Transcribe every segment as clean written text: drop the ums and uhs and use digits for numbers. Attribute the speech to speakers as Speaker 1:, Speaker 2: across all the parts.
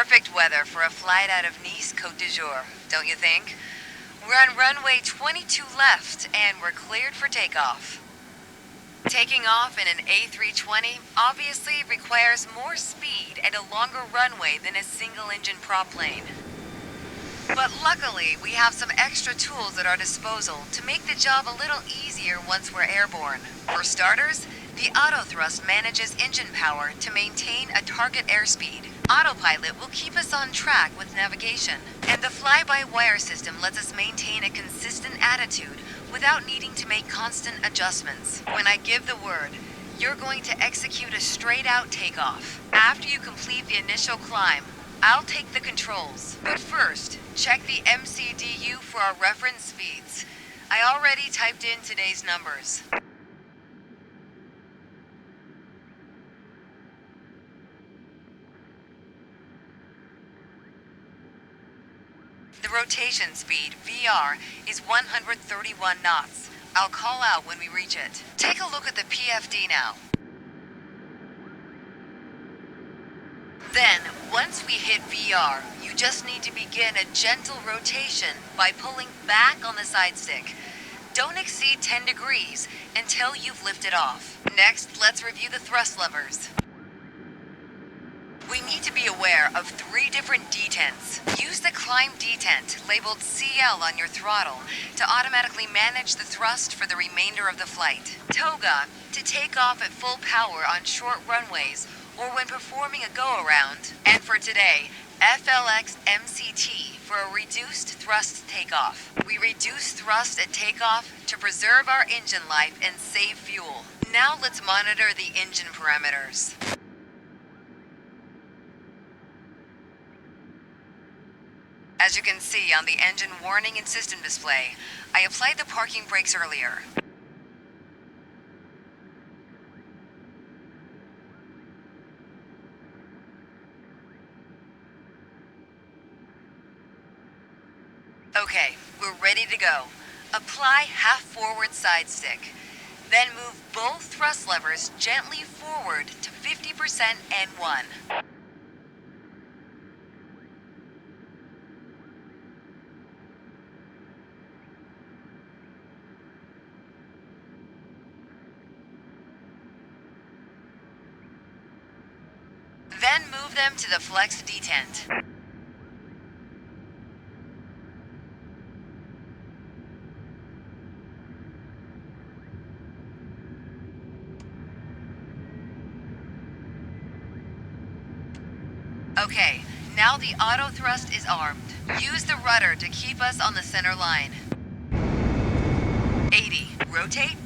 Speaker 1: Perfect weather for a flight out of Nice, Côte d'Azur, don't you think? We're on runway 22 left, and we're cleared for takeoff. Taking off in an A320 obviously requires more speed and a longer runway than a single-engine prop plane. But luckily, we have some extra tools at our disposal to make the job a little easier once we're airborne. For starters, the autothrust manages engine power to maintain a target airspeed. Autopilot will keep us on track with navigation, and the fly-by-wire system lets us maintain a consistent attitude without needing to make constant adjustments. When I give the word, you're going to execute a straight-out takeoff. After you complete the initial climb, I'll take the controls. But first, check the MCDU for our reference speeds. I already typed in today's numbers. The rotation speed, VR, is 131 knots. I'll call out when we reach it. Take a look at the PFD now. Then, once we hit VR, you just need to begin a gentle rotation by pulling back on the side stick. Don't exceed 10 degrees until you've lifted off. Next, let's review the thrust levers. We need to be aware of 3 different detents. Use the climb detent labeled CL on your throttle to automatically manage the thrust for the remainder of the flight. Toga to take off at full power on short runways or when performing a go-around. And for today, FLX MCT for a reduced thrust takeoff. We reduce thrust at takeoff to preserve our engine life and save fuel. Now let's monitor the engine parameters. As you can see on the engine warning and system display, I applied the parking brakes earlier. Okay, we're ready to go. Apply half forward side stick. Then move both thrust levers gently forward to 50% N1. Then move them to the flex detent. Okay, now the auto thrust is armed. Use the rudder to keep us on the center line. 80. Rotate.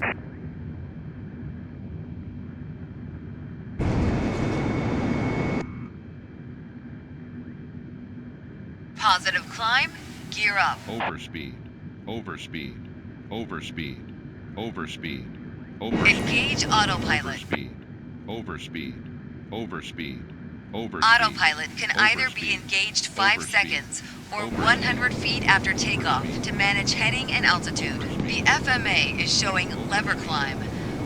Speaker 1: Positive climb, gear up.
Speaker 2: Overspeed, overspeed, overspeed, overspeed, overspeed.
Speaker 1: Engage autopilot.
Speaker 2: Overspeed, overspeed, overspeed, overspeed.
Speaker 1: Autopilot can either be engaged 5 seconds or 100 feet after takeoff to manage heading and altitude. The FMA is showing lever climb,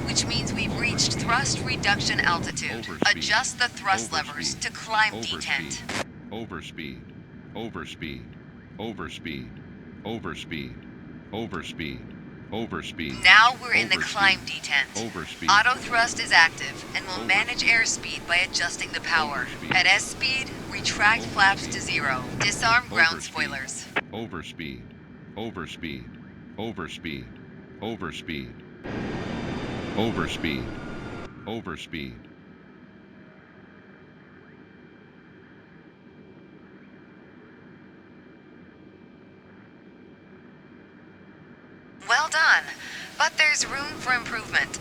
Speaker 1: which means we've reached thrust reduction altitude. Adjust the thrust levers to climb detent.
Speaker 2: Overspeed, overspeed, overspeed, overspeed, overspeed, overspeed.
Speaker 1: Now we're in the climb detent.
Speaker 2: Overspeed.
Speaker 1: Auto thrust is active and will manage airspeed by adjusting the power. At S speed, retract flaps to 0. Disarm ground spoilers.
Speaker 2: Overspeed, overspeed, overspeed, overspeed, overspeed, overspeed.
Speaker 1: Well done, but there's room for improvement.